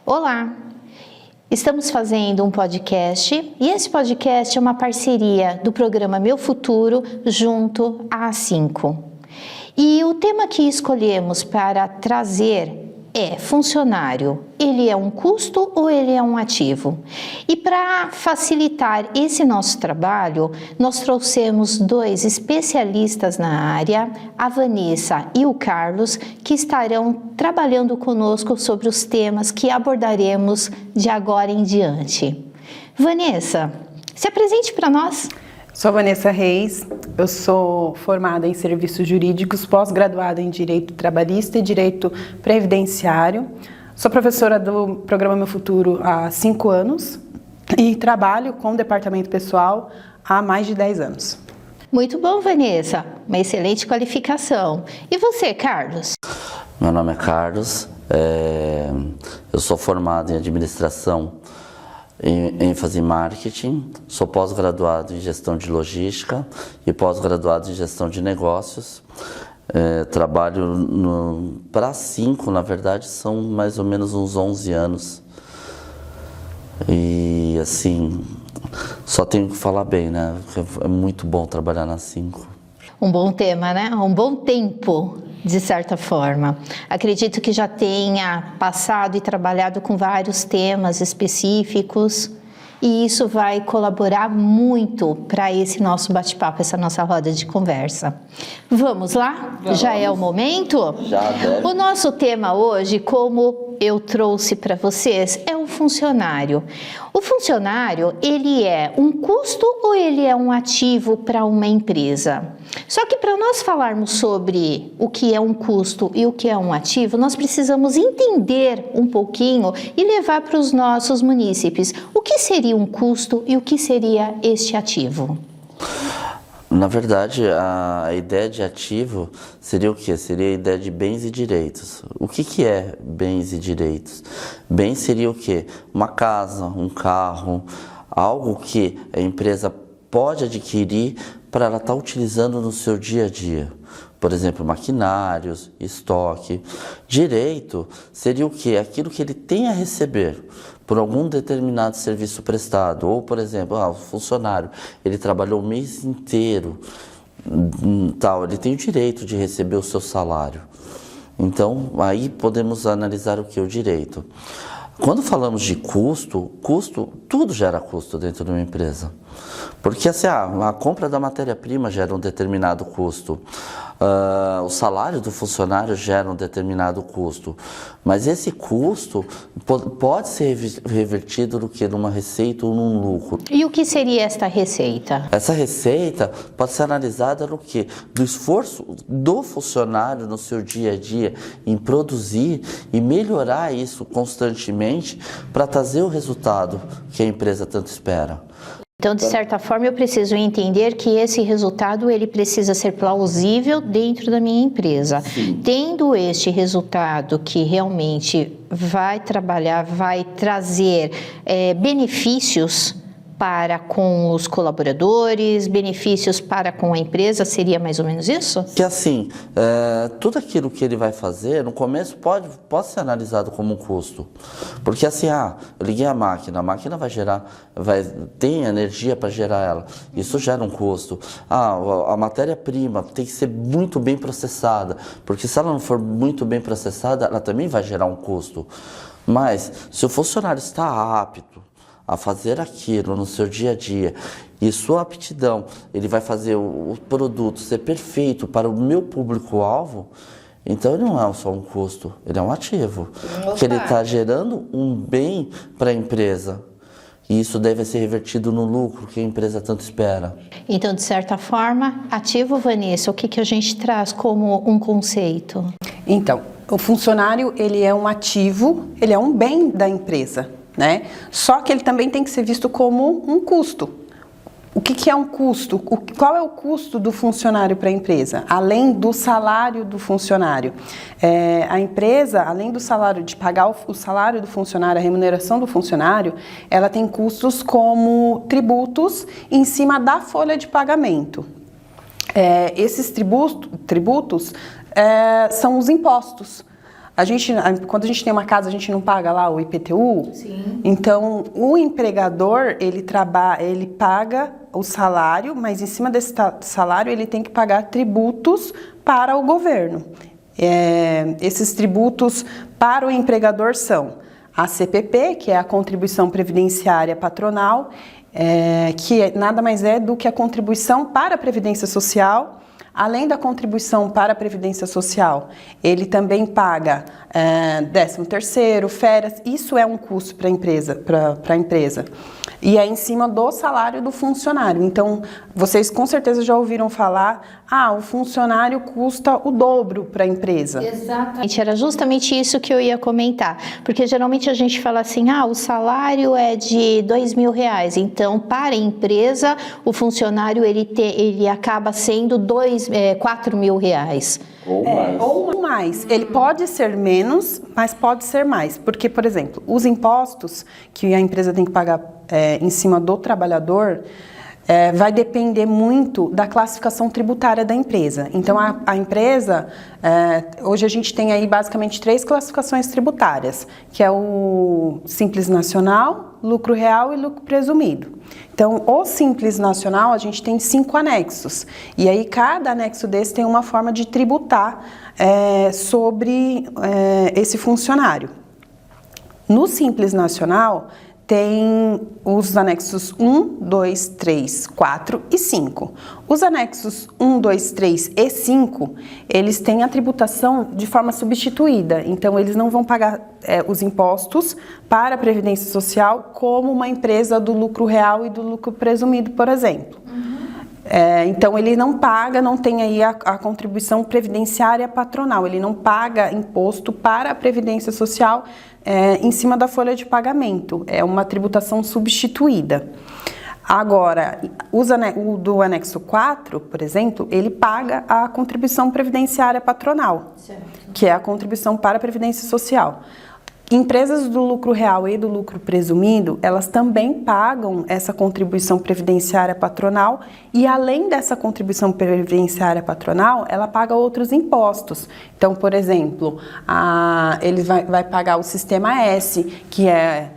Olá! Estamos fazendo um podcast e esse podcast é uma parceria do programa Meu Futuro junto à A5. E o tema que escolhemos para trazer é funcionário. Ele é um custo ou ele é um ativo? E para facilitar esse nosso trabalho, nós trouxemos dois especialistas na área, a Vanessa e o Carlos, que estarão trabalhando conosco sobre os temas que abordaremos de agora em diante. Vanessa, se apresente para nós. Sou Vanessa Reis, eu sou formada em Serviços Jurídicos, pós-graduada em Direito Trabalhista e Direito Previdenciário. Sou professora do programa Meu Futuro há 5 anos e trabalho com o departamento pessoal há mais de 10 anos. Muito bom, Vanessa, uma excelente qualificação. E você, Carlos? Meu nome é Carlos, eu sou formado em Administração ênfase em marketing, sou pós-graduado em gestão de logística e pós-graduado em gestão de negócios. Trabalho para A5, na verdade, são mais ou menos uns 11 anos. E assim, só tenho que falar bem, né? É muito bom trabalhar na A5. Um bom tema, né? Um bom tempo, de certa forma. Acredito que já tenha passado e trabalhado com vários temas específicos e isso vai colaborar muito para esse nosso bate-papo, essa nossa roda de conversa. Vamos lá? Vamos. Já é o momento? Já deve. O nosso tema hoje, como eu trouxe para vocês, é o funcionário. O funcionário, ele é um custo ou ele é um ativo para uma empresa? Só que para nós falarmos sobre o que é um custo e o que é um ativo, nós precisamos entender um pouquinho e levar para os nossos munícipes o que seria um custo e o que seria este ativo. Na verdade, a ideia de ativo seria o quê? Seria a ideia de bens e direitos. O que é bens e direitos? Bens seria o quê? Uma casa, um carro, algo que a empresa pode adquirir para ela estar utilizando no seu dia a dia. Por exemplo, maquinários, estoque. Direito seria o quê? Aquilo que ele tem a receber por algum determinado serviço prestado. Ou, por exemplo, o funcionário, ele trabalhou o mês inteiro, ele tem o direito de receber o seu salário. Então, aí podemos analisar o que é o direito. Quando falamos de custo, tudo gera custo dentro de uma empresa. Porque assim, a compra da matéria-prima gera um determinado custo, o salário do funcionário gera um determinado custo, mas esse custo pode ser revertido no que? Numa receita ou num lucro. E o que seria esta receita? Essa receita pode ser analisada no que? Do esforço do funcionário no seu dia a dia em produzir e melhorar isso constantemente para trazer o resultado que a empresa tanto espera. Então, de certa forma, eu preciso entender que esse resultado ele precisa ser plausível dentro da minha empresa. Sim. Tendo este resultado que realmente vai trabalhar, vai trazer benefícios para com os colaboradores, benefícios para com a empresa, seria mais ou menos isso? Que assim, tudo aquilo que ele vai fazer, no começo pode ser analisado como um custo. Porque assim, eu liguei a máquina tem energia para gerar ela, isso gera um custo. A matéria-prima tem que ser muito bem processada, porque se ela não for muito bem processada, ela também vai gerar um custo. Mas, se o funcionário está apto a fazer aquilo no seu dia a dia e sua aptidão, ele vai fazer o produto ser perfeito para o meu público-alvo, então ele não é só um custo, ele é um ativo, porque ele está gerando um bem para a empresa. E isso deve ser revertido no lucro que a empresa tanto espera. Então, de certa forma, ativo, Vanessa, o que a gente traz como um conceito? Então, o funcionário, ele é um ativo, ele é um bem da empresa, né? Só que ele também tem que ser visto como um custo. O que é um custo? Qual é o custo do funcionário para a empresa? Além do salário do funcionário. A empresa, além do salário, de pagar o salário do funcionário, a remuneração do funcionário, ela tem custos como tributos em cima da folha de pagamento. Esses tributos são os impostos. quando a gente tem uma casa, a gente não paga lá o IPTU? Sim. Então, o empregador, ele paga o salário, mas em cima desse salário ele tem que pagar tributos para o governo. Esses tributos para o empregador são a CPP, que é a Contribuição Previdenciária Patronal, que nada mais é do que a contribuição para a Previdência Social. Além da contribuição para a Previdência Social, ele também paga 13º, férias, isso é um custo para a empresa. E é em cima do salário do funcionário. Então, vocês com certeza já ouviram falar, o funcionário custa o dobro para a empresa. Exatamente, era justamente isso que eu ia comentar. Porque geralmente a gente fala assim, o salário é de R$2.000. Então, para a empresa, o funcionário ele acaba sendo R$4.000. Ou mais. Ele pode ser menos, mas pode ser mais. Porque, por exemplo, os impostos que a empresa tem que pagar em cima do trabalhador vai depender muito da classificação tributária da empresa. Então, a empresa, hoje a gente tem aí basicamente 3 classificações tributárias, que é o Simples Nacional, Lucro Real e Lucro Presumido. Então, o Simples Nacional, a gente tem 5 anexos. E aí, cada anexo desse tem uma forma de tributar sobre esse funcionário. No Simples Nacional, tem os anexos 1, 2, 3, 4 e 5. Os anexos 1, 2, 3 e 5, eles têm a tributação de forma substituída. Então, eles não vão pagar os impostos para a Previdência Social como uma empresa do lucro real e do lucro presumido, por exemplo. Então, ele não paga, não tem aí a contribuição previdenciária patronal, ele não paga imposto para a Previdência Social em cima da folha de pagamento, é uma tributação substituída. Agora, o do anexo 4, por exemplo, ele paga a contribuição previdenciária patronal, certo, que é a contribuição para a Previdência Social. Empresas do lucro real e do lucro presumido, elas também pagam essa contribuição previdenciária patronal e, além dessa contribuição previdenciária patronal, ela paga outros impostos. Então, por exemplo, ele vai pagar o Sistema S, que é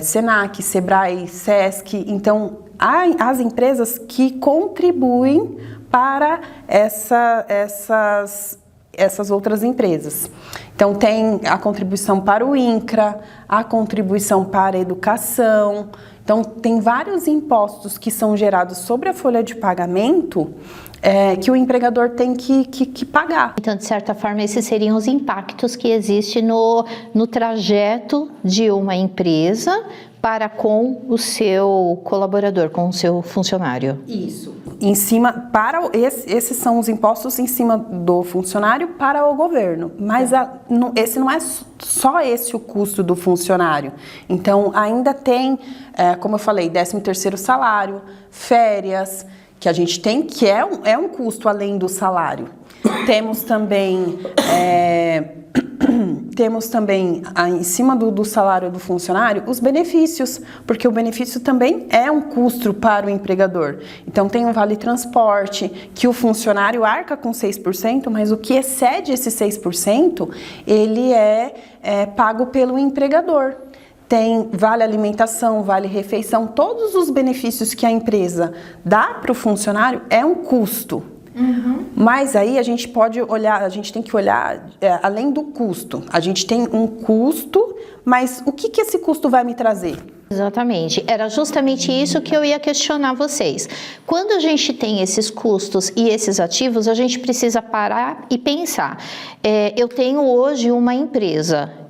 Senac, Sebrae, Sesc. Então, as empresas que contribuem para essas outras empresas. Então, tem a contribuição para o INCRA, a contribuição para a educação. Então, tem vários impostos que são gerados sobre a folha de pagamento que o empregador tem que pagar. Então, de certa forma, esses seriam os impactos que existem no trajeto de uma empresa para com o seu colaborador, com o seu funcionário. Isso. Em cima, esses são os impostos em cima do funcionário para o governo, mas esse não é só esse o custo do funcionário. Então, ainda tem, como eu falei, 13º salário, férias, que a gente tem, que é um custo além do salário. Temos também em cima do salário do funcionário, os benefícios, porque o benefício também é um custo para o empregador. Então, tem um vale-transporte, que o funcionário arca com 6%, mas o que excede esse 6%, ele é pago pelo empregador. Tem vale alimentação, vale refeição, todos os benefícios que a empresa dá para o funcionário é um custo. Uhum. Mas aí a gente tem que olhar além do custo. A gente tem um custo, mas o que esse custo vai me trazer? Exatamente, era justamente isso que eu ia questionar vocês. Quando a gente tem esses custos e esses ativos, a gente precisa parar e pensar. Eu tenho hoje uma empresa.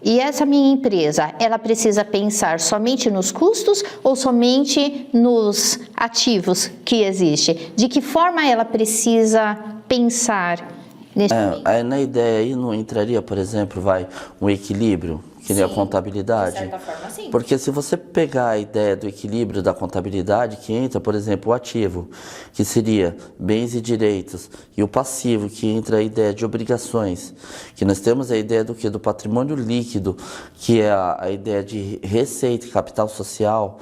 E essa minha empresa, ela precisa pensar somente nos custos ou somente nos ativos que existem? De que forma ela precisa pensar nesse momento? Na ideia aí não entraria, por exemplo, um equilíbrio, que nem a contabilidade? De certa forma, sim. Porque se você pegar a ideia do equilíbrio da contabilidade, que entra, por exemplo, o ativo, que seria bens e direitos, e o passivo, que entra a ideia de obrigações, que nós temos a ideia do quê? Do patrimônio líquido, que é a ideia de receita e capital social,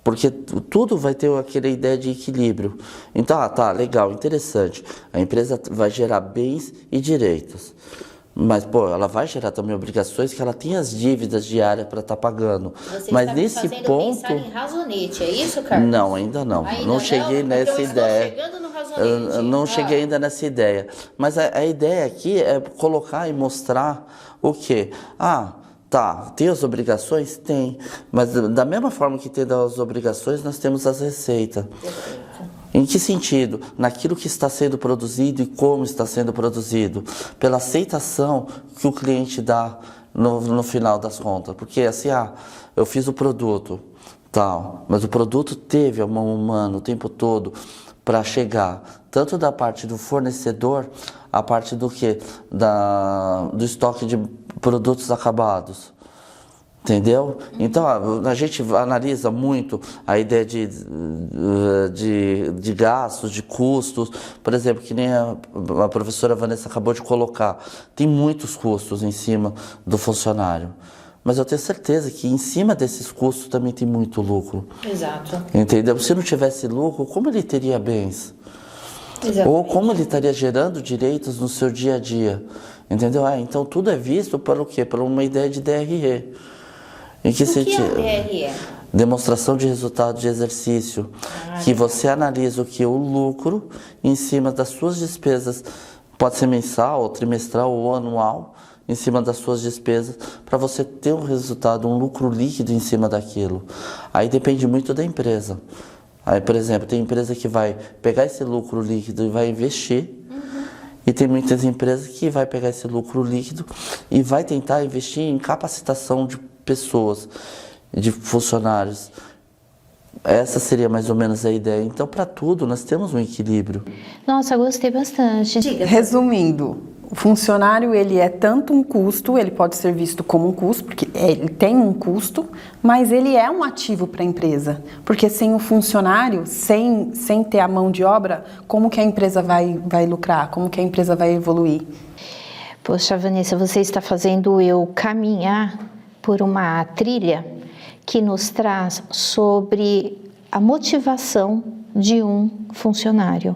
porque tudo vai ter aquela ideia de equilíbrio. Então, tá, legal, interessante. A empresa vai gerar bens e direitos. Mas, pô, ela vai gerar também obrigações que ela tem as dívidas diárias para estar pagando. Você Mas está me nesse fazendo ponto... pensar em razonete, é isso, Carlos? Não, ainda não. Ainda não cheguei não? nessa Porque eu ideia. estou chegando no razonete. Eu não cheguei ainda nessa ideia. Mas a ideia aqui é colocar e mostrar o quê? Ah, tá, tem as obrigações? Tem. Mas da mesma forma que tem as obrigações, nós temos as receitas. Perfeito. Em que sentido? Naquilo que está sendo produzido e como está sendo produzido. Pela aceitação que o cliente dá no final das contas. Porque assim, eu fiz o produto, tal, mas o produto teve a mão humana o tempo todo para chegar, tanto da parte do fornecedor, a parte do que? Do estoque de produtos acabados. Entendeu? Então, a gente analisa muito a ideia de gastos, de custos. Por exemplo, que nem a professora Vanessa acabou de colocar, tem muitos custos em cima do funcionário. Mas eu tenho certeza que em cima desses custos também tem muito lucro. Exato. Entendeu? Se não tivesse lucro, como ele teria bens? Exatamente. Ou como ele estaria gerando direitos no seu dia a dia? Entendeu? Então tudo é visto pelo quê? Por uma ideia de DRE. Em que sentido? O que é o DRE? Demonstração de resultado de exercício. Que você analisa o que? O lucro em cima das suas despesas. Pode ser mensal, ou trimestral ou anual. Em cima das suas despesas. Para você ter um resultado, um lucro líquido em cima daquilo. Aí depende muito da empresa. Aí, por exemplo, tem empresa que vai pegar esse lucro líquido e vai investir. E tem muitas empresas que vai pegar esse lucro líquido e vai tentar investir em capacitação de pessoas, de funcionários. Essa seria mais ou menos a ideia. Então, para tudo, nós temos um equilíbrio. Nossa, gostei bastante. Diga. Resumindo, o funcionário, ele é tanto um custo, ele pode ser visto como um custo, porque ele tem um custo, mas ele é um ativo para a empresa. Porque sem o funcionário, sem ter a mão de obra, como que a empresa vai lucrar? Como que a empresa vai evoluir? Poxa, Vanessa, você está fazendo eu caminhar por uma trilha que nos traz sobre a motivação de um funcionário.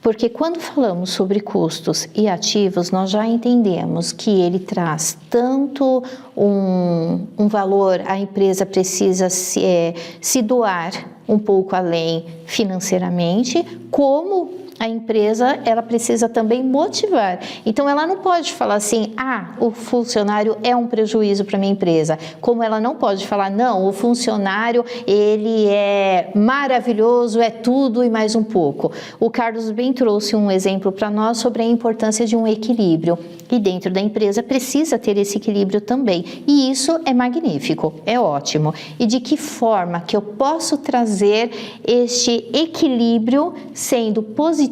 Porque quando falamos sobre custos e ativos, nós já entendemos que ele traz tanto um valor, a empresa precisa se doar um pouco além financeiramente, como a empresa, ela precisa também motivar. Então, ela não pode falar assim, o funcionário é um prejuízo para a minha empresa. Como ela não pode falar, não, o funcionário, ele é maravilhoso, é tudo e mais um pouco. O Carlos bem trouxe um exemplo para nós sobre a importância de um equilíbrio. E dentro da empresa precisa ter esse equilíbrio também. E isso é magnífico, é ótimo. E de que forma que eu posso trazer este equilíbrio sendo positivo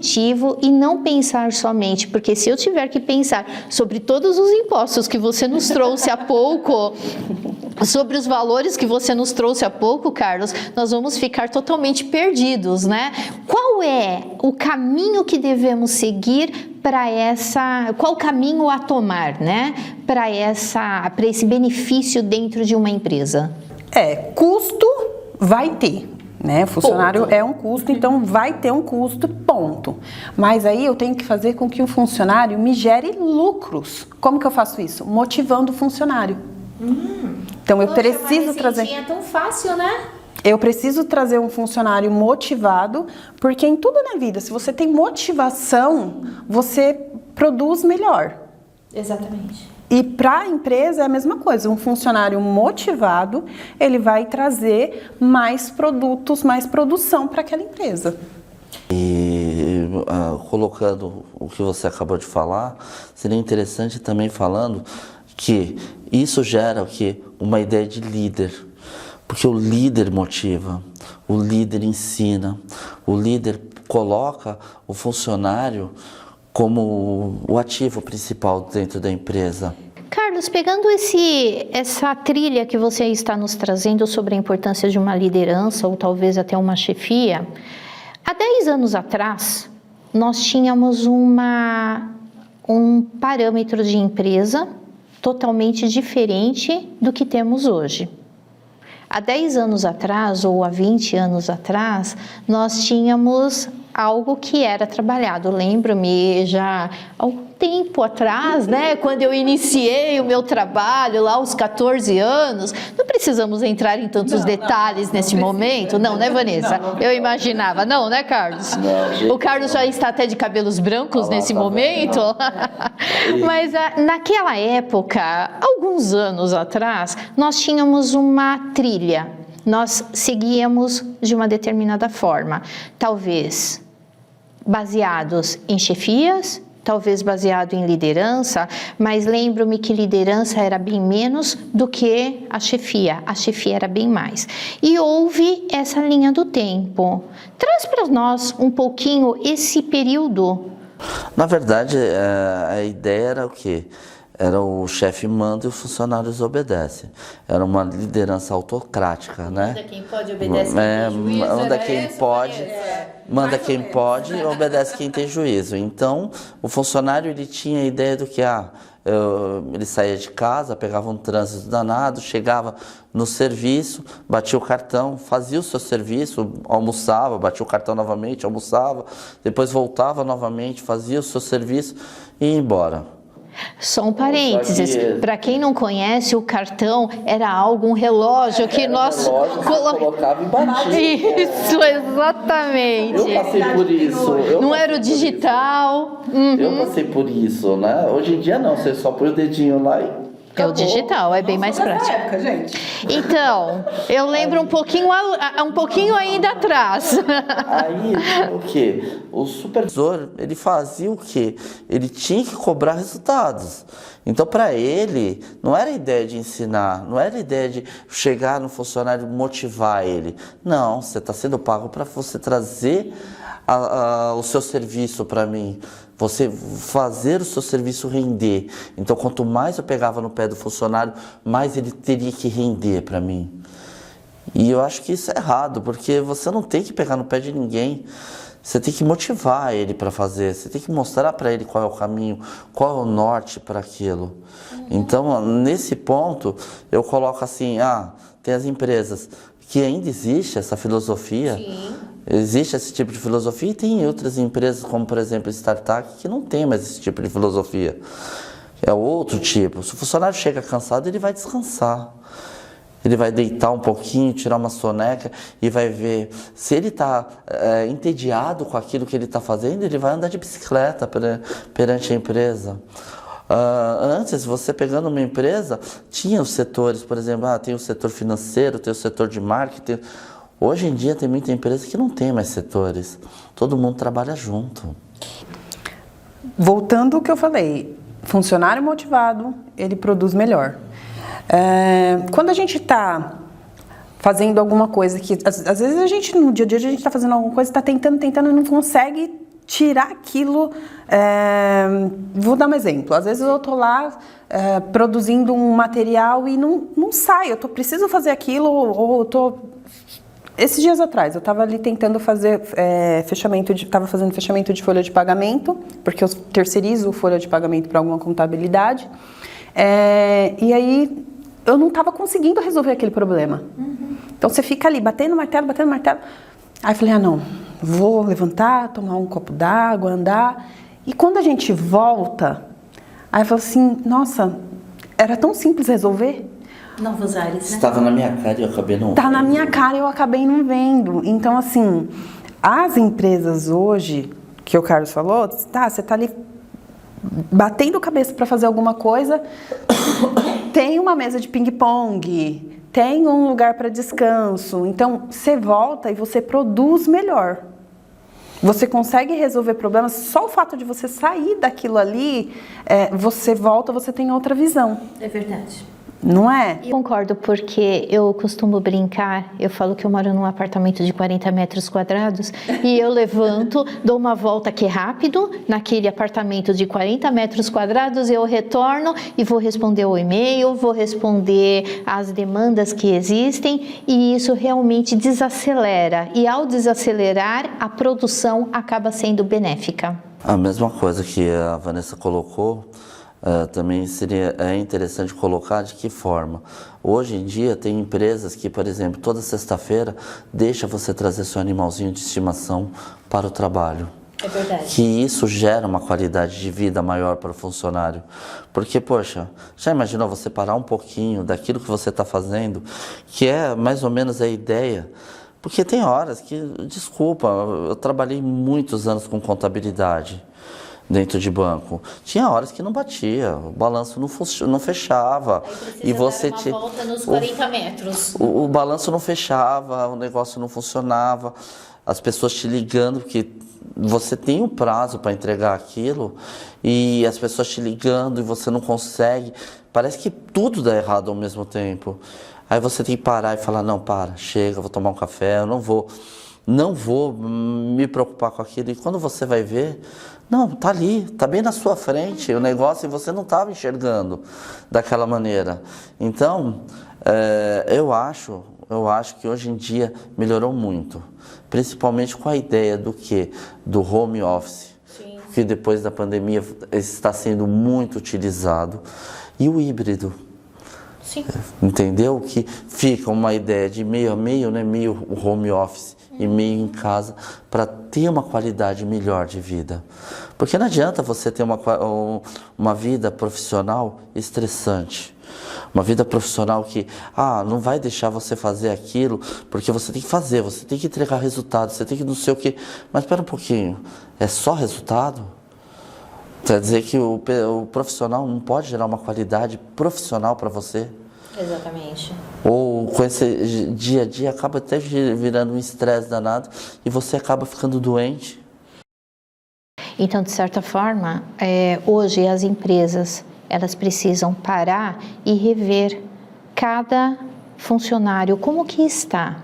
e não pensar somente, porque se eu tiver que pensar sobre todos os impostos que você nos trouxe há pouco, sobre os valores que você nos trouxe há pouco, Carlos, nós vamos ficar totalmente perdidos, né? Qual é o caminho que devemos seguir qual o caminho a tomar, né? Para esse benefício dentro de uma empresa? Custo vai ter. Né? Funcionário ponto. É um custo, então vai ter um custo, ponto. Mas aí eu tenho que fazer com que o funcionário me gere lucros. Como que eu faço isso? Motivando o funcionário. Então eu preciso trazer... É tão fácil, né? Eu preciso trazer um funcionário motivado, porque em tudo na vida, se você tem motivação, você produz melhor. Exatamente. E para a empresa é a mesma coisa, um funcionário motivado, ele vai trazer mais produtos, mais produção para aquela empresa. E colocando o que você acabou de falar, seria interessante também falando que isso gera o quê? Uma ideia de líder. Porque o líder motiva, o líder ensina, o líder coloca o funcionário como o ativo principal dentro da empresa. Carlos, pegando essa trilha que você está nos trazendo sobre a importância de uma liderança ou talvez até uma chefia, há 10 anos atrás nós tínhamos um parâmetro de empresa totalmente diferente do que temos hoje. Há 10 anos atrás ou há 20 anos atrás, nós tínhamos algo que era trabalhado. Lembro-me já há algum tempo atrás, né, quando eu iniciei o meu trabalho lá aos 14 anos, não precisamos entrar em tantos detalhes nesse momento, não, né, Vanessa? Eu imaginava, não, né, Carlos? O Carlos já está até de cabelos brancos nesse momento, mas naquela época, alguns anos atrás, nós tínhamos uma trilha, nós seguíamos de uma determinada forma, talvez baseados em chefias, talvez baseado em liderança, mas lembro-me que liderança era bem menos do que a chefia era bem mais. E houve essa linha do tempo. Traz para nós um pouquinho esse período. Na verdade, a ideia era o quê? Era o chefe manda e os funcionários obedecem. Era uma liderança autocrática, né? Manda quem pode, obedece quem tem juízo. Manda quem pode, manda quem pode, obedece quem tem juízo. Então, o funcionário ele tinha a ideia do que ele saía de casa, pegava um trânsito danado, chegava no serviço, batia o cartão, fazia o seu serviço, almoçava, batia o cartão novamente, almoçava, depois voltava novamente, fazia o seu serviço e ia embora. Só um parênteses, para quem não conhece, o cartão era um relógio que nós colocava e batia. Isso, exatamente. Eu passei por isso. Não era o digital. Eu passei por isso, né? Hoje em dia não, você só põe o dedinho lá e é o digital, é bem mais prático. Época, gente. Então, eu lembro um pouquinho ainda atrás. Aí, o quê? O supervisor, ele fazia o quê? Ele tinha que cobrar resultados. Então, para ele, não era a ideia de ensinar, não era a ideia de chegar no funcionário e motivar ele. Não, você está sendo pago para você trazer o seu serviço para mim, você fazer o seu serviço render. Então, quanto mais eu pegava no pé do funcionário, mais ele teria que render para mim. E eu acho que isso é errado, porque você não tem que pegar no pé de ninguém. Você tem que motivar ele para fazer, você tem que mostrar para ele qual é o caminho, qual é o norte para aquilo. Então, nesse ponto, eu coloco assim, tem as empresas que ainda existe essa filosofia. Sim. Existe esse tipo de filosofia e tem outras empresas, como por exemplo Startup, que não tem mais esse tipo de filosofia. É outro tipo. Se o funcionário chega cansado, ele vai descansar. Ele vai deitar um pouquinho, tirar uma soneca e vai ver. Se ele está entediado com aquilo que ele está fazendo, ele vai andar de bicicleta perante a empresa. Antes, você pegando uma empresa, tinha os setores, por exemplo, tem o setor financeiro, tem o setor de marketing. Hoje em dia tem muita empresa que não tem mais setores. Todo mundo trabalha junto. Voltando ao que eu falei, funcionário motivado, ele produz melhor. Quando a gente está fazendo alguma coisa que, às vezes a gente, no dia a dia, a gente está fazendo alguma coisa, está tentando e não consegue tirar aquilo. Vou dar um exemplo. Às vezes eu estou lá produzindo um material e não sai. Eu preciso fazer aquilo ou eu estou... Esses dias atrás, eu estava ali tentando fazer estava fazendo fechamento de folha de pagamento, porque eu terceirizo folha de pagamento para alguma contabilidade. E aí, eu não estava conseguindo resolver aquele problema. Então, você fica ali, batendo martelo. Aí eu falei, não, vou levantar, tomar um copo d'água, andar. E quando a gente volta, aí eu falo assim, nossa, era tão simples resolver. Novos ares, né? Estava na minha cara e eu acabei não vendo. Tá na minha cara e eu acabei não vendo. Então, assim, as empresas hoje, que o Carlos falou, você tá ali batendo cabeça para fazer alguma coisa, tem uma mesa de ping-pong, tem um lugar para descanso. Então, você volta e você produz melhor. Você consegue resolver problemas, só o fato de você sair daquilo ali, você volta, você tem outra visão. É verdade. Não é? Eu concordo, porque eu costumo brincar, eu falo que eu moro num apartamento de 40 metros quadrados e eu levanto, dou uma volta aqui rápido, naquele apartamento de 40 metros quadrados, eu retorno e vou responder o e-mail, vou responder as demandas que existem e isso realmente desacelera. E ao desacelerar, a produção acaba sendo benéfica. A mesma coisa que a Vanessa colocou, também é interessante colocar de que forma. Hoje em dia tem empresas que, por exemplo, toda sexta-feira deixa você trazer seu animalzinho de estimação para o trabalho. É verdade. Que isso gera uma qualidade de vida maior para o funcionário. Porque, poxa, já imaginou você parar um pouquinho daquilo que você está fazendo, que é mais ou menos a ideia? Porque tem horas que, desculpa, eu trabalhei muitos anos com contabilidade dentro de banco. Tinha horas que não batia, o balanço não fechava. E você tinha uma volta nos 40 metros. O balanço não fechava, o negócio não funcionava, as pessoas te ligando, porque você tem um prazo para entregar aquilo e as pessoas te ligando e você não consegue. Parece que tudo dá errado ao mesmo tempo. Aí você tem que parar e falar, não, chega, vou tomar um café, eu não vou me preocupar com aquilo. E quando você vai ver, não, tá ali, tá bem na sua frente o negócio e você não estava enxergando daquela maneira. Então, eu acho que hoje em dia melhorou muito, principalmente com a ideia do home office, sim, que depois da pandemia está sendo muito utilizado, e o híbrido. Sim. Entendeu? Que fica uma ideia de meio a meio, né? Meio home office e meio em casa, para ter uma qualidade melhor de vida. Porque não adianta você ter uma vida profissional estressante. Uma vida profissional que não vai deixar você fazer aquilo, porque você tem que fazer, você tem que entregar resultado, você tem que não sei o quê. Mas espera um pouquinho, é só resultado? Quer dizer que o profissional não pode gerar uma qualidade profissional para você? Exatamente. Ou com esse dia a dia acaba até virando um estresse danado e você acaba ficando doente. Então, de certa forma, hoje as empresas, elas precisam parar e rever cada funcionário, como que está.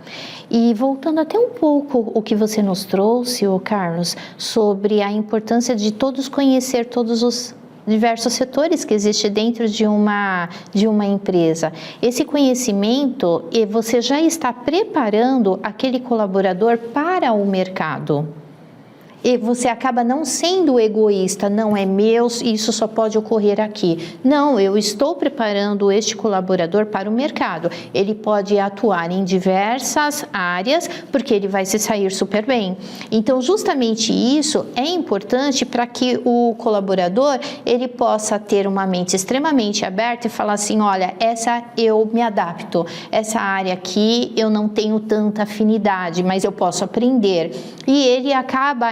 E voltando até um pouco o que você nos trouxe, Carlos, sobre a importância de todos conhecer todos os diversos setores que existem dentro de uma empresa. Esse conhecimento, você já está preparando aquele colaborador para o mercado. E você acaba não sendo egoísta, não é meu, isso só pode ocorrer aqui. Não, eu estou preparando este colaborador para o mercado. Ele pode atuar em diversas áreas, porque ele vai se sair super bem. Então, justamente isso é importante para que o colaborador, ele possa ter uma mente extremamente aberta e falar assim, olha, essa eu me adapto, essa área aqui eu não tenho tanta afinidade, mas eu posso aprender. E ele acaba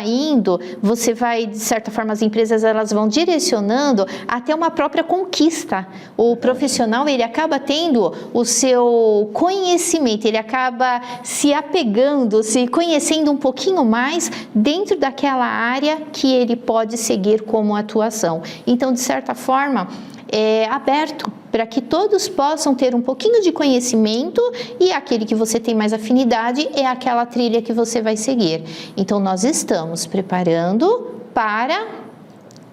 você vai, de certa forma, as empresas elas vão direcionando até uma própria conquista. O profissional, ele acaba tendo o seu conhecimento, ele acaba se apegando, se conhecendo um pouquinho mais dentro daquela área que ele pode seguir como atuação. Então, de certa forma, é aberto para que todos possam ter um pouquinho de conhecimento e aquele que você tem mais afinidade é aquela trilha que você vai seguir. Então, nós estamos preparando para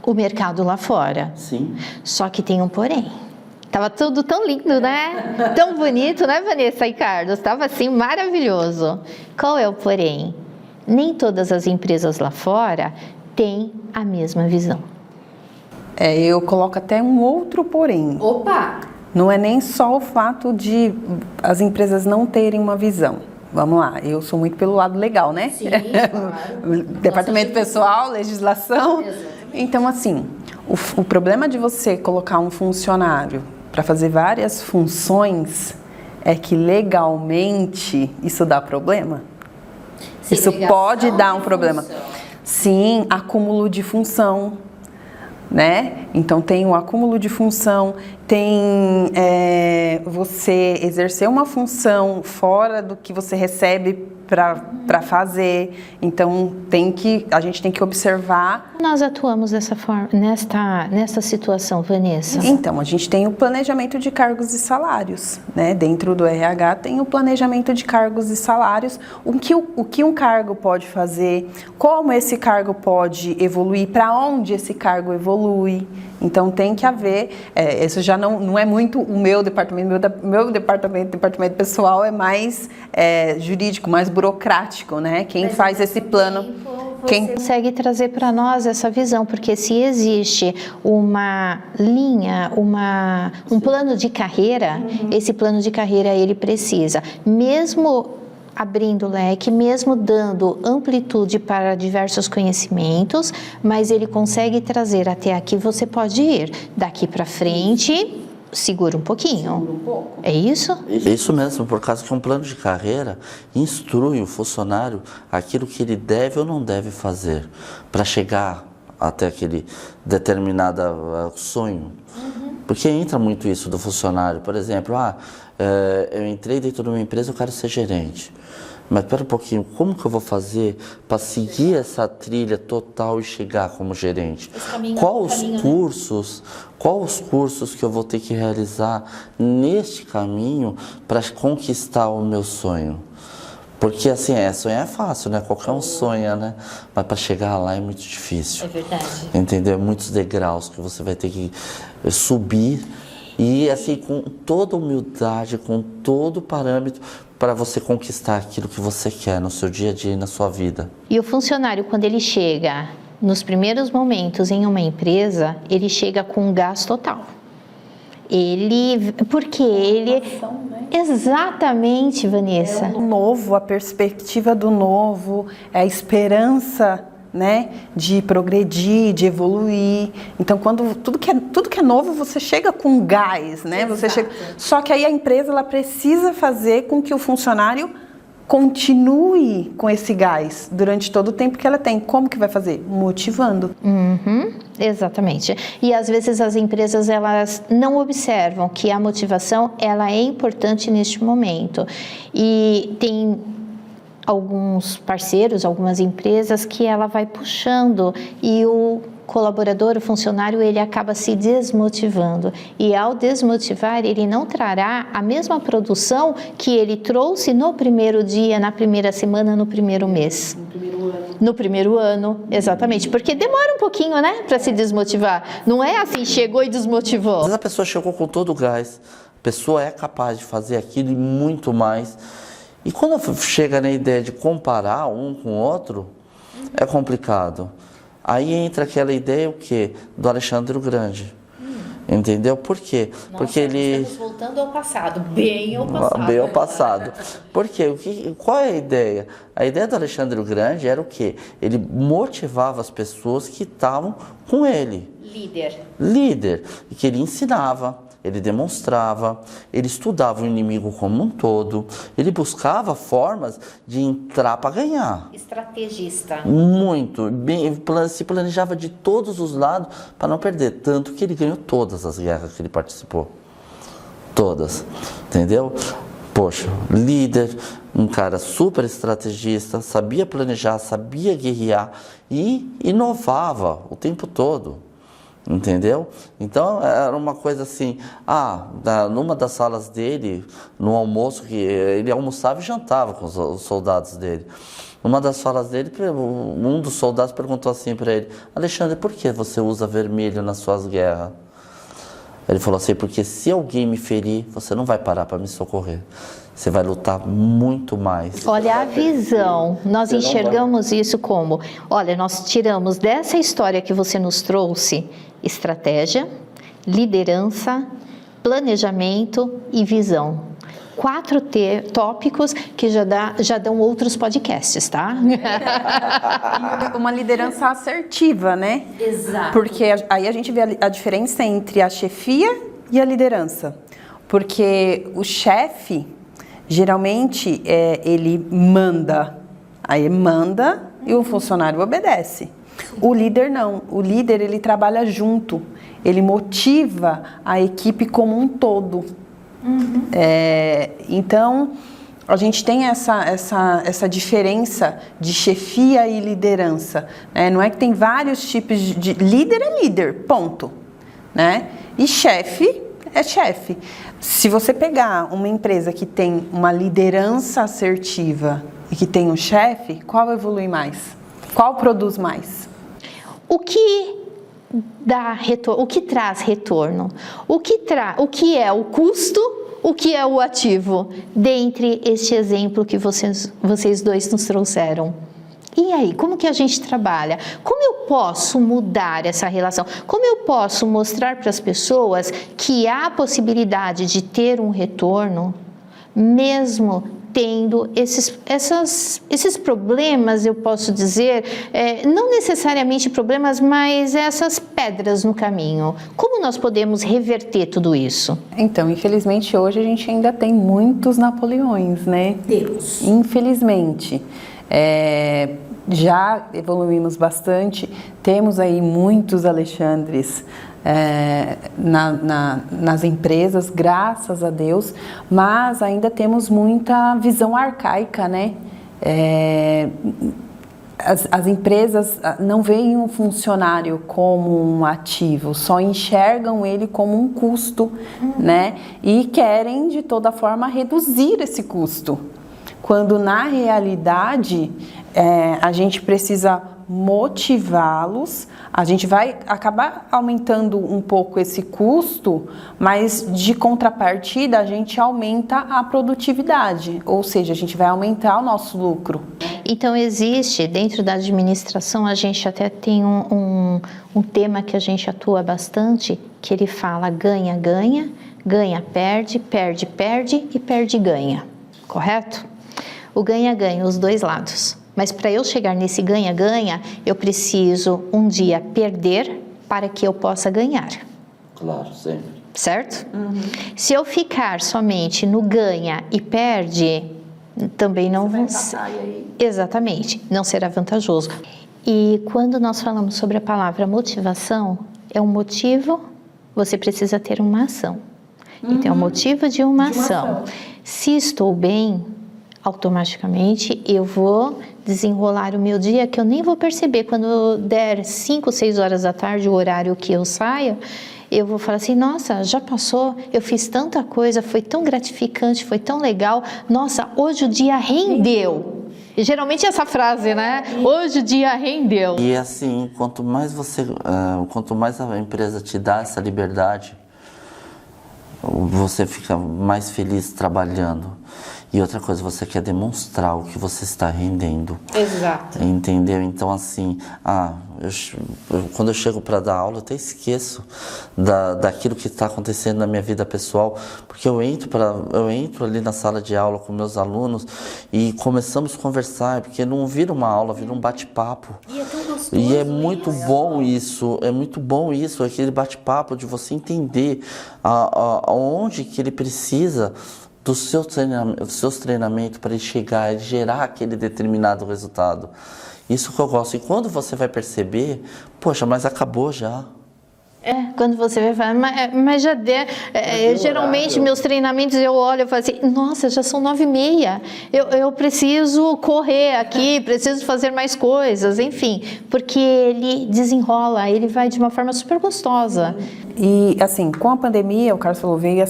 o mercado lá fora. Sim. Só que tem um porém. Tava tudo tão lindo, né? Tão bonito, né, Vanessa e Carlos? Tava assim maravilhoso. Qual é o porém? Nem todas as empresas lá fora têm a mesma visão. Eu coloco até um outro porém. Opa! Não é nem só o fato de as empresas não terem uma visão. Vamos lá, eu sou muito pelo lado legal, né? Sim, claro. Departamento pessoal, legislação. Exatamente. Então, assim, o problema de você colocar um funcionário para fazer várias funções é que legalmente isso dá problema. Isso pode dar um problema. Sim, acúmulo de função. Né? Então tem o acúmulo de função, tem você exercer uma função fora do que você recebe para fazer. Então a gente tem que observar. Nós atuamos dessa forma, nesta situação, Vanessa? Então, a gente tem o planejamento de cargos e salários, né? Dentro do RH tem o planejamento de cargos e salários, o que um cargo pode fazer, como esse cargo pode evoluir, para onde esse cargo evolui. Então tem que haver, isso já não é muito o meu departamento, departamento pessoal é mais jurídico, mais burocrático, né? Quem faz esse plano... Quem consegue trazer para nós essa visão, porque se existe uma linha, um plano de carreira, esse plano de carreira ele precisa, mesmo abrindo leque, mesmo dando amplitude para diversos conhecimentos, mas ele consegue trazer até aqui você pode ir, daqui para frente, segura um pouquinho. É isso? Isso mesmo, por causa que um plano de carreira instrui o funcionário aquilo que ele deve ou não deve fazer para chegar até aquele determinado sonho. Porque entra muito isso do funcionário. Por exemplo, eu entrei dentro de uma empresa, eu quero ser gerente. Mas espera um pouquinho, como que eu vou fazer para seguir essa trilha total e chegar como gerente? Quais os cursos que eu vou ter que realizar neste caminho para conquistar o meu sonho? Porque assim, sonhar é fácil, né? Qualquer um sonha, né? Mas para chegar lá é muito difícil. É verdade. Entendeu? Muitos degraus que você vai ter que subir e assim, com toda humildade, com todo parâmetro, para você conquistar aquilo que você quer no seu dia a dia e na sua vida. E o funcionário, quando ele chega nos primeiros momentos em uma empresa, ele chega com um gás total. Porque ele... Exatamente, Vanessa. o novo, a perspectiva do novo, a esperança, né, de progredir, de evoluir. Então, quando tudo que é novo, você chega com gás, né? Você chega. Só que aí a empresa ela precisa fazer com que o funcionário continue com esse gás durante todo o tempo que ela tem. Como que vai fazer? Motivando. Exatamente. E às vezes as empresas elas não observam que a motivação ela é importante neste momento. E tem alguns parceiros, algumas empresas que ela vai puxando e o colaborador, o funcionário, ele acaba se desmotivando. E ao desmotivar, ele não trará a mesma produção que ele trouxe no primeiro dia, na primeira semana, no primeiro mês. No primeiro ano, exatamente. Porque demora um pouquinho, né, para se desmotivar. Não é assim, chegou e desmotivou. Às vezes a pessoa chegou com todo o gás, a pessoa é capaz de fazer aquilo e muito mais. E quando chega na ideia de comparar um com o outro, é complicado. Aí entra aquela ideia, o quê? Do Alexandre o Grande. Entendeu? Por quê? Nossa, porque ele... estamos voltando ao passado, bem ao passado. Bem ao passado. Por quê? Qual é a ideia? A ideia do Alexandre o Grande era o quê? Ele motivava as pessoas que estavam com ele. Líder. E que ele ensinava, ele demonstrava, ele estudava o inimigo como um todo, ele buscava formas de entrar para ganhar. Estrategista. Muito. Se planejava de todos os lados para não perder. Tanto que ele ganhou todas as guerras que ele participou. Todas. Entendeu? Poxa, líder, um cara super estrategista, sabia planejar, sabia guerrear e inovava o tempo todo. Entendeu? Então era uma coisa assim, numa das salas dele, no almoço, que ele almoçava e jantava com os soldados dele. Numa das falas dele, um dos soldados perguntou assim para ele: Alexandre, por que você usa vermelho nas suas guerras? Ele falou assim: porque se alguém me ferir, você não vai parar para me socorrer. Você vai lutar muito mais. Olha a visão, nós enxergamos isso como, olha, nós tiramos dessa história que você nos trouxe, estratégia, liderança, planejamento e visão. 4 tópicos que já dão outros podcasts, tá? Uma liderança assertiva, né? Exato. Porque aí a gente vê a diferença entre a chefia e a liderança. Porque o chefe, geralmente, ele manda. Aí manda e o funcionário obedece. O líder não. O líder, ele trabalha junto. Ele motiva a equipe como um todo. Então, a gente tem essa diferença de chefia e liderança. Né? Não é que tem vários tipos de... Líder é líder, ponto. Né? E chefe é chefe. Se você pegar uma empresa que tem uma liderança assertiva e que tem um chefe, qual evolui mais? Qual produz mais? O que dá retorno? O que traz retorno? O que é o custo? O que é o ativo? Dentre este exemplo que vocês dois nos trouxeram. E aí, como que a gente trabalha? Como eu posso mudar essa relação? Como eu posso mostrar para as pessoas que há possibilidade de ter um retorno, mesmo tendo esses problemas, eu posso dizer, não necessariamente problemas, mas essas pedras no caminho. Como nós podemos reverter tudo isso? Então, infelizmente, hoje a gente ainda tem muitos Napoleões, né? Deus. Infelizmente. Já evoluímos bastante, temos aí muitos Alexandres nas empresas, graças a Deus, mas ainda temos muita visão arcaica, né? As empresas não veem um funcionário como um ativo, só enxergam ele como um custo, né? E querem, de toda forma, reduzir esse custo. Quando, na realidade, a gente precisa motivá-los, a gente vai acabar aumentando um pouco esse custo, mas de contrapartida a gente aumenta a produtividade, ou seja, a gente vai aumentar o nosso lucro. Então existe, dentro da administração, a gente até tem um tema que a gente atua bastante, que ele fala ganha, ganha, ganha, perde, perde, perde e perde, ganha, correto? O ganha-ganha, os dois lados. Mas para eu chegar nesse ganha-ganha, eu preciso um dia perder para que eu possa ganhar. Claro, sempre. Certo? Se eu ficar somente no ganha e perde, também não vai ser. Exatamente, não será vantajoso. E quando nós falamos sobre a palavra motivação, é um motivo, você precisa ter uma ação. Então, é o motivo de uma ação. Se estou bem, automaticamente eu vou desenrolar o meu dia, que eu nem vou perceber. Quando der 5, 6 horas da tarde, o horário que eu saio, eu vou falar assim, nossa, já passou, eu fiz tanta coisa, foi tão gratificante, foi tão legal, nossa, hoje o dia rendeu. E geralmente essa frase, né? Hoje o dia rendeu. E assim, quanto mais a empresa te dá essa liberdade, você fica mais feliz trabalhando. E outra coisa, você quer demonstrar o que você está rendendo. Exato. Entendeu? Então, assim, quando eu chego para dar aula, eu até esqueço daquilo que está acontecendo na minha vida pessoal, porque eu entro ali na sala de aula com meus alunos e começamos a conversar, porque não vira uma aula, vira um bate-papo. E é tão gostoso. E é muito bom isso, aquele bate-papo de você entender aonde que ele precisa dos seus treinamentos para ele chegar e gerar aquele determinado resultado. Isso que eu gosto. E quando você vai perceber, poxa, mas acabou já. Quando você vai falar, mas já deu. Geralmente, meus treinamentos, eu olho e falo assim, nossa, já são 9h30. Eu preciso correr aqui, preciso fazer mais coisas, enfim. Porque ele desenrola, ele vai de uma forma super gostosa. E, assim, com a pandemia, o Carlos falou, veio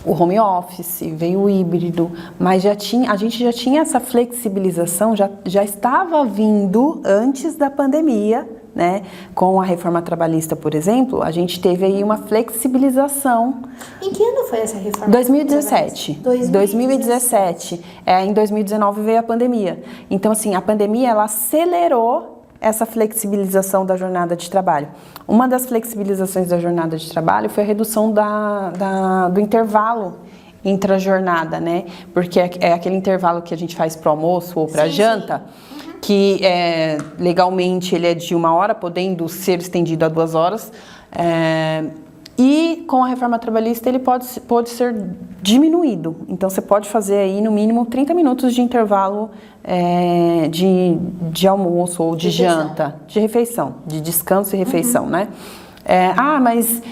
o home office, veio o híbrido, mas a gente já tinha essa flexibilização, já estava vindo antes da pandemia, né? Com a reforma trabalhista, por exemplo, a gente teve aí uma flexibilização. Em que ano foi essa reforma? 2017. 2017. Em 2019 veio a pandemia. Então, assim, a pandemia, ela acelerou essa flexibilização da jornada de trabalho. Uma das flexibilizações da jornada de trabalho foi a redução do intervalo entre a jornada, né? Porque é aquele intervalo que a gente faz para o almoço ou para a janta, que legalmente ele é de 1 hora, podendo ser estendido a 2 horas. E com a reforma trabalhista ele pode ser diminuído. Então você pode fazer aí no mínimo 30 minutos de intervalo de almoço ou de janta, de refeição, de descanso e refeição, né? Mas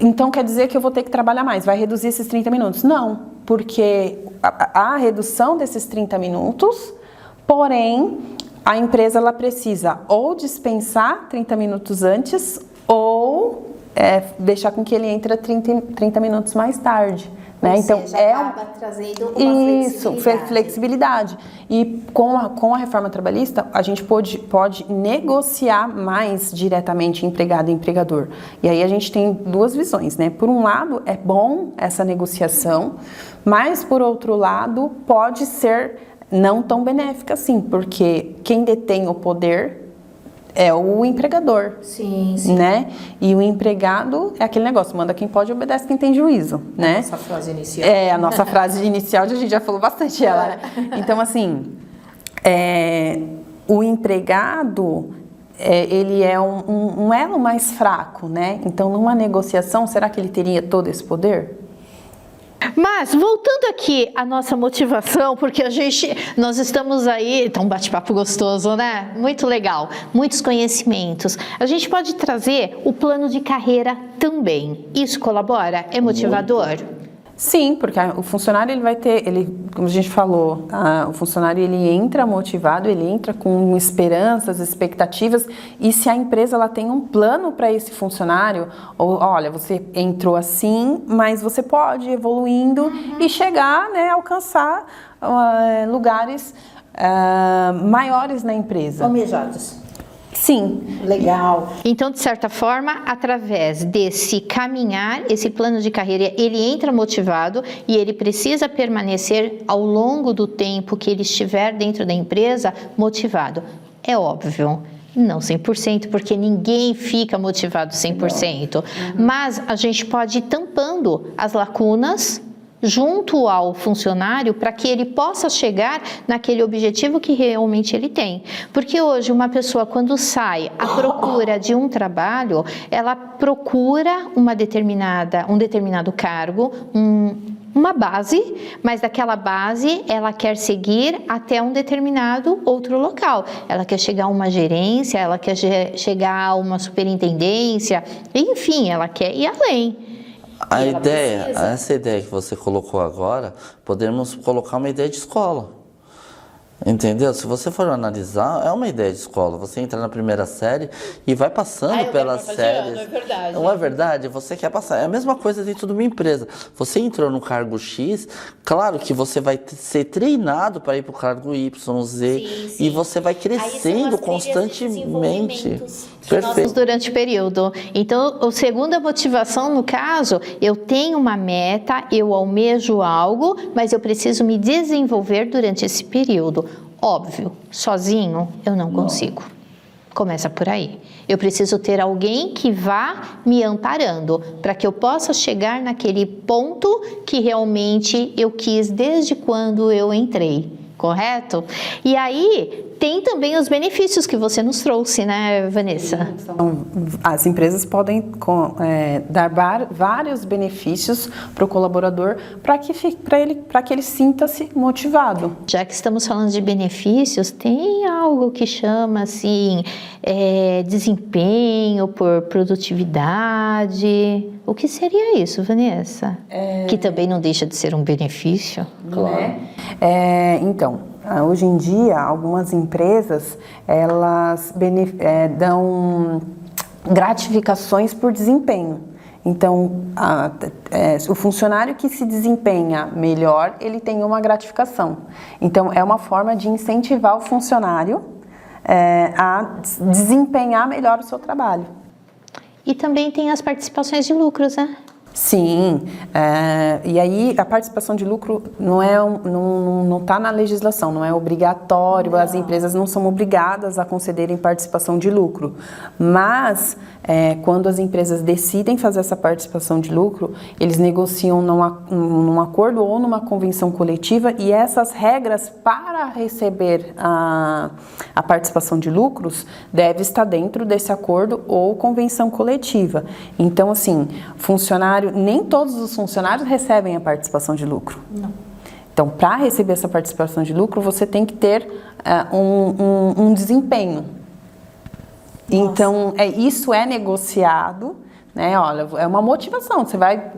então quer dizer que eu vou ter que trabalhar mais, vai reduzir esses 30 minutos? Não, porque a redução desses 30 minutos, porém, a empresa ela precisa ou dispensar 30 minutos antes ou deixar com que ele entre 30 minutos mais tarde. Né? Então, acaba trazendo uma flexibilidade. E com a reforma trabalhista, a gente pode negociar mais diretamente empregado e empregador. E aí a gente tem duas visões, né? Por um lado, é bom essa negociação, mas por outro lado, pode ser não tão benéfica assim, porque quem detém o poder é o empregador, Sim. né? E o empregado é aquele negócio, manda quem pode, obedece quem tem juízo, né? Nossa frase inicial. A nossa frase inicial, a gente já falou bastante ela, né? Então, assim, o empregado, ele é um elo mais fraco, né? Então, numa negociação, será que ele teria todo esse poder? Mas, voltando aqui à nossa motivação, porque nós estamos aí, tá um bate-papo gostoso, né? Muito legal, muitos conhecimentos. A gente pode trazer o plano de carreira também. Isso colabora? É motivador? Muito. Sim, porque o funcionário ele vai ter, como a gente falou, o funcionário ele entra motivado, ele entra com esperanças, expectativas, e se a empresa ela tem um plano para esse funcionário, ou olha, você entrou assim, mas você pode ir evoluindo e chegar, né, alcançar lugares maiores na empresa. Almejados. Sim. Legal. Então, de certa forma, através desse caminhar, esse plano de carreira, ele entra motivado e ele precisa permanecer ao longo do tempo que ele estiver dentro da empresa motivado. É óbvio. Não 100%, porque ninguém fica motivado 100%. Mas a gente pode ir tampando as lacunas junto ao funcionário para que ele possa chegar naquele objetivo que realmente ele tem. Porque hoje uma pessoa quando sai à procura de um trabalho, ela procura um determinado cargo, uma base, mas daquela base ela quer seguir até um determinado outro local. Ela quer chegar a uma gerência, ela quer chegar a uma superintendência, enfim, ela quer ir além. Essa ideia que você colocou agora, podemos colocar uma ideia de escola. Entendeu? Se você for analisar, é uma ideia de escola. Você entra na primeira série e vai passando pelas séries. É verdade. Não é verdade? Você quer passar. É a mesma coisa dentro de uma empresa. Você entrou no cargo X, claro que você vai ser treinado para ir para o cargo Y, Z, sim. E você vai crescendo constantemente. Perfeito. Durante o período. Então, a segunda motivação, no caso, eu tenho uma meta, eu almejo algo, mas eu preciso me desenvolver durante esse período. Óbvio, sozinho eu não consigo. Começa por aí. Eu preciso ter alguém que vá me amparando para que eu possa chegar naquele ponto que realmente eu quis desde quando eu entrei. Correto? E aí, tem também os benefícios que você nos trouxe, né, Vanessa? Então, as empresas podem dar vários benefícios para o colaborador para que ele sinta-se motivado. Já que estamos falando de benefícios, tem algo que chama assim, desempenho por produtividade. O que seria isso, Vanessa? Que também não deixa de ser um benefício. Claro. Então, hoje em dia, algumas empresas, elas dão gratificações por desempenho. Então, o funcionário que se desempenha melhor, ele tem uma gratificação. Então, é uma forma de incentivar o funcionário a desempenhar melhor o seu trabalho. E também tem as participações de lucros, né? Sim, e aí a participação de lucro não está na legislação, não é obrigatório, as empresas não são obrigadas a concederem participação de lucro, mas quando as empresas decidem fazer essa participação de lucro, eles negociam num acordo ou numa convenção coletiva e essas regras para receber a participação de lucros deve estar dentro desse acordo ou convenção coletiva. Então, assim, nem todos os funcionários recebem a participação de lucro. Não. Então, para receber essa participação de lucro, você tem que ter um desempenho. Nossa. Então, isso é negociado, né? Olha, é uma motivação. Você vai,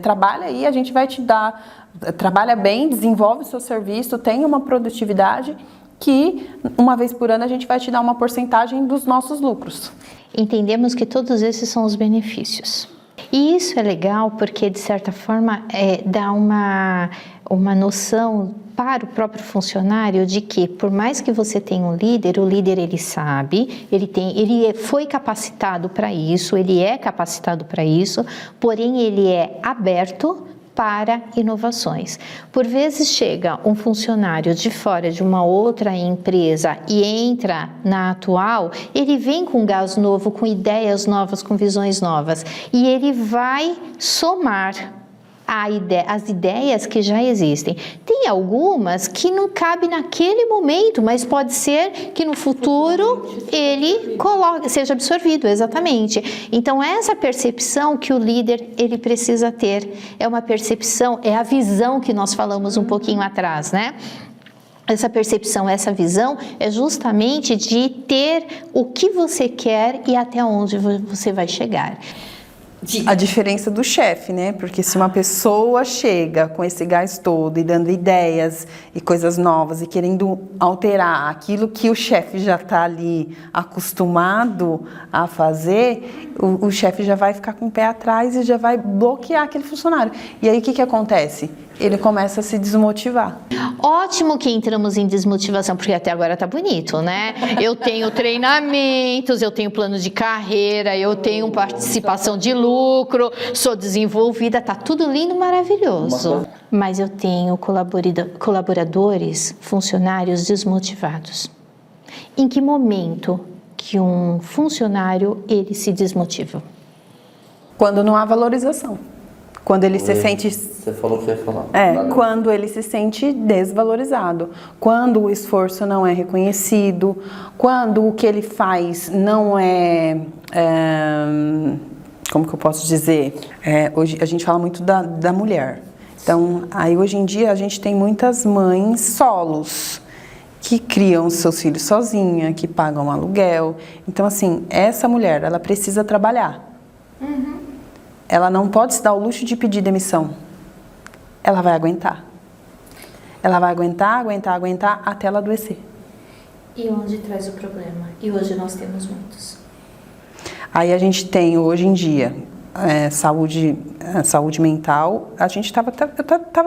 trabalha aí, a gente vai te dar, trabalha bem, desenvolve o seu serviço, tem uma produtividade que, uma vez por ano, a gente vai te dar uma porcentagem dos nossos lucros. Entendemos que todos esses são os benefícios. E isso é legal porque, de certa forma, dá uma noção para o próprio funcionário de que, por mais que você tenha um líder, o líder ele sabe, ele foi capacitado para isso, ele é capacitado para isso, porém ele é aberto para inovações. Por vezes chega um funcionário de fora de uma outra empresa e entra na atual, ele vem com gás novo, com ideias novas, com visões novas, e ele vai somar as ideias que já existem. Tem algumas que não cabem naquele momento, mas pode ser que no futuro ele seja absorvido, exatamente. Então, essa percepção que o líder ele precisa ter, é uma percepção, é a visão que nós falamos um pouquinho atrás, né? Essa percepção, essa visão é justamente de ter o que você quer e até onde você vai chegar. A diferença do chefe, né? Porque se uma pessoa chega com esse gás todo e dando ideias e coisas novas e querendo alterar aquilo que o chefe já está ali acostumado a fazer, o chefe já vai ficar com o pé atrás e já vai bloquear aquele funcionário. E aí o que acontece? Ele começa a se desmotivar. Ótimo que entramos em desmotivação, porque até agora tá bonito, né? Eu tenho treinamentos, eu tenho plano de carreira, eu tenho participação de lucro, sou desenvolvida, tá tudo lindo, maravilhoso. Mas eu tenho colaboradores, funcionários desmotivados. Em que momento que um funcionário, ele se desmotiva? Quando não há valorização. Quando ele se sente... Você falou que ia falar. Quando ele se sente desvalorizado. Quando o esforço não é reconhecido. Quando o que ele faz não como que eu posso dizer? Hoje a gente fala muito da mulher. Então, aí hoje em dia a gente tem muitas mães solos que criam seus filhos sozinha, que pagam aluguel. Então, assim, essa mulher, ela precisa trabalhar. Ela não pode se dar o luxo de pedir demissão. Ela vai aguentar. Ela vai aguentar até ela adoecer. E onde traz o problema? E hoje nós temos muitos. Aí a gente tem, hoje em dia, saúde mental. Eu estava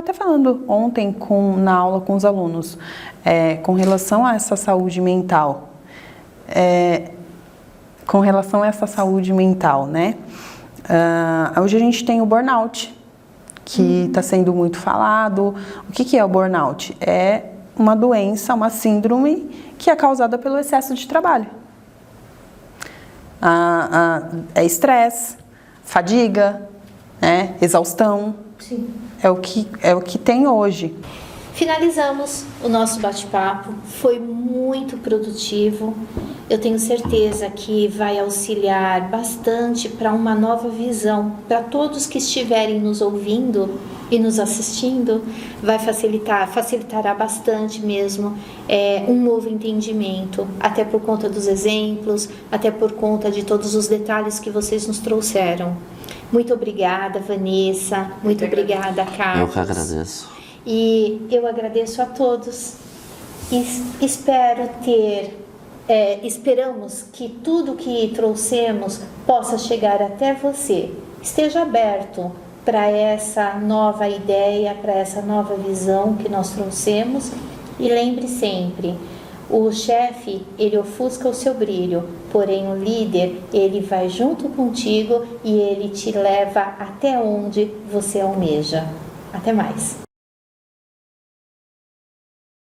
até falando ontem na aula com os alunos, com relação a essa saúde mental. Né? Hoje a gente tem o burnout, que está sendo muito falado. O que é o burnout? É uma doença, uma síndrome que é causada pelo excesso de trabalho. É estresse, fadiga, né? Exaustão. Sim. É o que tem hoje. Finalizamos o nosso bate-papo, foi muito produtivo. Eu tenho certeza que vai auxiliar bastante para uma nova visão. Para todos que estiverem nos ouvindo e nos assistindo, vai facilitará bastante mesmo um novo entendimento, até por conta dos exemplos, até por conta de todos os detalhes que vocês nos trouxeram. Muito obrigada, Vanessa. Muito obrigada, Carlos. Eu que agradeço. E eu agradeço a todos. Esperamos que tudo que trouxemos possa chegar até você. Esteja aberto para essa nova ideia, para essa nova visão que nós trouxemos. E lembre sempre, o chefe, ele ofusca o seu brilho, porém o líder, ele vai junto contigo e ele te leva até onde você almeja. Até mais!